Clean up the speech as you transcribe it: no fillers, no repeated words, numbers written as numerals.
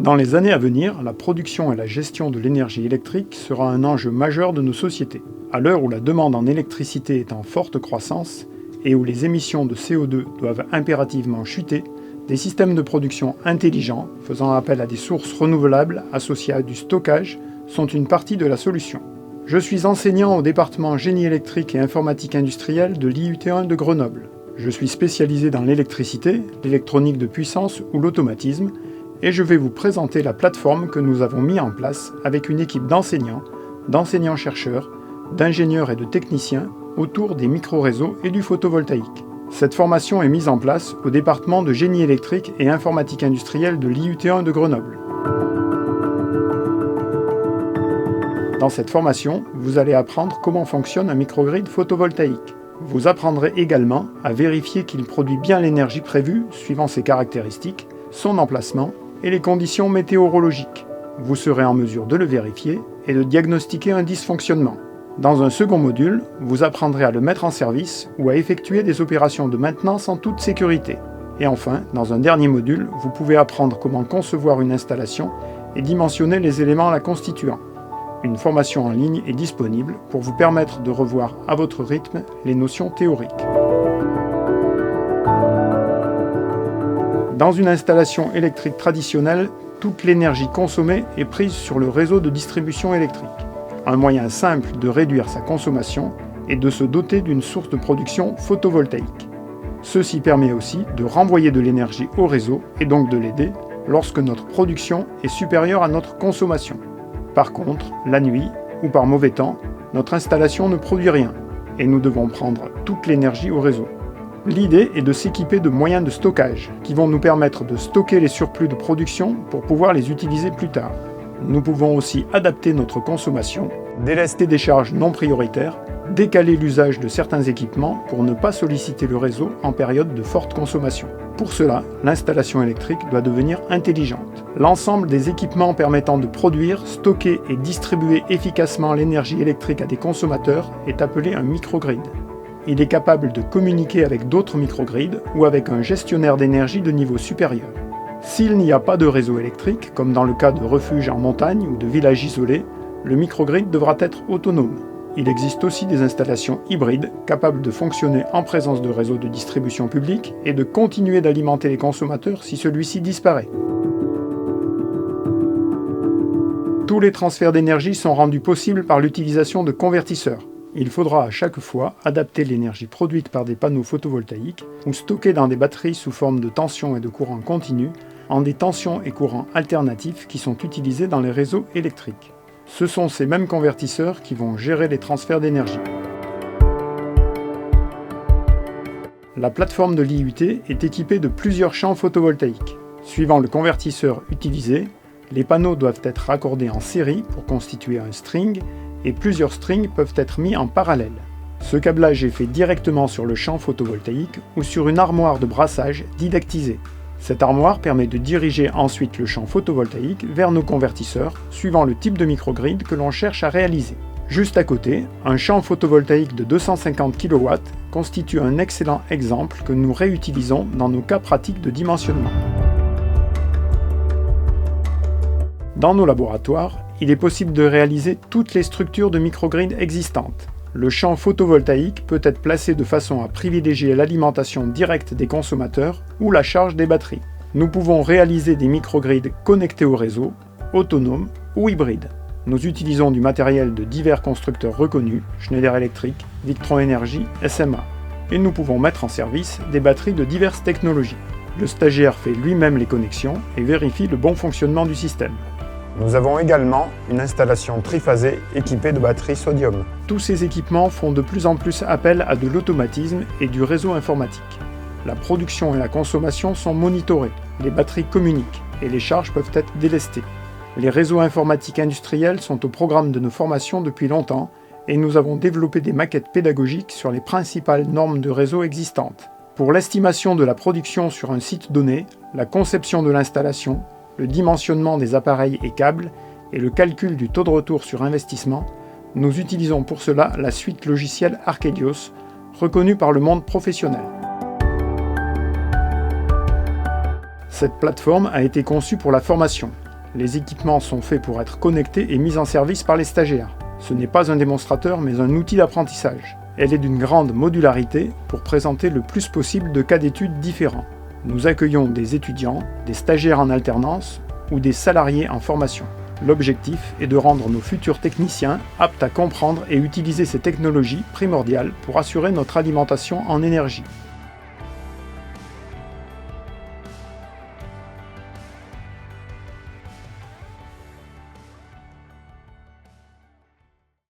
Dans les années à venir, la production et la gestion de l'énergie électrique sera un enjeu majeur de nos sociétés. À l'heure où la demande en électricité est en forte croissance et où les émissions de CO2 doivent impérativement chuter, des systèmes de production intelligents, faisant appel à des sources renouvelables associées à du stockage, sont une partie de la solution. Je suis enseignant au département Génie électrique et informatique industrielle de l'IUT1 de Grenoble. Je suis spécialisé dans l'électricité, l'électronique de puissance ou l'automatisme, et je vais vous présenter la plateforme que nous avons mis en place avec une équipe d'enseignants, d'enseignants-chercheurs, d'ingénieurs et de techniciens autour des micro-réseaux et du photovoltaïque. Cette formation est mise en place au département de Génie électrique et informatique industrielle de l'IUT1 de Grenoble. Dans cette formation, vous allez apprendre comment fonctionne un microgrid photovoltaïque. Vous apprendrez également à vérifier qu'il produit bien l'énergie prévue suivant ses caractéristiques, son emplacement et les conditions météorologiques. Vous serez en mesure de le vérifier et de diagnostiquer un dysfonctionnement. Dans un second module, vous apprendrez à le mettre en service ou à effectuer des opérations de maintenance en toute sécurité. Et enfin, dans un dernier module, vous pouvez apprendre comment concevoir une installation et dimensionner les éléments la constituant. Une formation en ligne est disponible pour vous permettre de revoir à votre rythme les notions théoriques. Dans une installation électrique traditionnelle, toute l'énergie consommée est prise sur le réseau de distribution électrique. Un moyen simple de réduire sa consommation est de se doter d'une source de production photovoltaïque. Ceci permet aussi de renvoyer de l'énergie au réseau et donc de l'aider lorsque notre production est supérieure à notre consommation. Par contre, la nuit ou par mauvais temps, notre installation ne produit rien et nous devons prendre toute l'énergie au réseau. L'idée est de s'équiper de moyens de stockage qui vont nous permettre de stocker les surplus de production pour pouvoir les utiliser plus tard. Nous pouvons aussi adapter notre consommation, délester des charges non prioritaires, décaler l'usage de certains équipements pour ne pas solliciter le réseau en période de forte consommation. Pour cela, l'installation électrique doit devenir intelligente. L'ensemble des équipements permettant de produire, stocker et distribuer efficacement l'énergie électrique à des consommateurs est appelé un microgrid. Il est capable de communiquer avec d'autres microgrids ou avec un gestionnaire d'énergie de niveau supérieur. S'il n'y a pas de réseau électrique, comme dans le cas de refuges en montagne ou de villages isolés, le microgrid devra être autonome. Il existe aussi des installations hybrides capables de fonctionner en présence de réseaux de distribution publique et de continuer d'alimenter les consommateurs si celui-ci disparaît. Tous les transferts d'énergie sont rendus possibles par l'utilisation de convertisseurs. Il faudra à chaque fois adapter l'énergie produite par des panneaux photovoltaïques ou stockée dans des batteries sous forme de tension et de courant continu en des tensions et courants alternatifs qui sont utilisés dans les réseaux électriques. Ce sont ces mêmes convertisseurs qui vont gérer les transferts d'énergie. La plateforme de l'IUT est équipée de plusieurs champs photovoltaïques. Suivant le convertisseur utilisé, les panneaux doivent être raccordés en série pour constituer un string et plusieurs strings peuvent être mis en parallèle. Ce câblage est fait directement sur le champ photovoltaïque ou sur une armoire de brassage didactisée. Cette armoire permet de diriger ensuite le champ photovoltaïque vers nos convertisseurs, suivant le type de microgrid que l'on cherche à réaliser. Juste à côté, un champ photovoltaïque de 250 kW constitue un excellent exemple que nous réutilisons dans nos cas pratiques de dimensionnement. Dans nos laboratoires, il est possible de réaliser toutes les structures de microgrid existantes. Le champ photovoltaïque peut être placé de façon à privilégier l'alimentation directe des consommateurs ou la charge des batteries. Nous pouvons réaliser des microgrids connectés au réseau, autonomes ou hybrides. Nous utilisons du matériel de divers constructeurs reconnus, Schneider Electric, Victron Energy, SMA. Et nous pouvons mettre en service des batteries de diverses technologies. Le stagiaire fait lui-même les connexions et vérifie le bon fonctionnement du système. Nous avons également une installation triphasée équipée de batteries sodium. Tous ces équipements font de plus en plus appel à de l'automatisme et du réseau informatique. La production et la consommation sont monitorées, les batteries communiquent et les charges peuvent être délestées. Les réseaux informatiques industriels sont au programme de nos formations depuis longtemps et nous avons développé des maquettes pédagogiques sur les principales normes de réseau existantes. Pour l'estimation de la production sur un site donné, la conception de l'installation, le dimensionnement des appareils et câbles et le calcul du taux de retour sur investissement, nous utilisons pour cela la suite logicielle Archedios, reconnue par le monde professionnel. Cette plateforme a été conçue pour la formation. Les équipements sont faits pour être connectés et mis en service par les stagiaires. Ce n'est pas un démonstrateur mais un outil d'apprentissage. Elle est d'une grande modularité pour présenter le plus possible de cas d'études différents. Nous accueillons des étudiants, des stagiaires en alternance ou des salariés en formation. L'objectif est de rendre nos futurs techniciens aptes à comprendre et utiliser ces technologies primordiales pour assurer notre alimentation en énergie.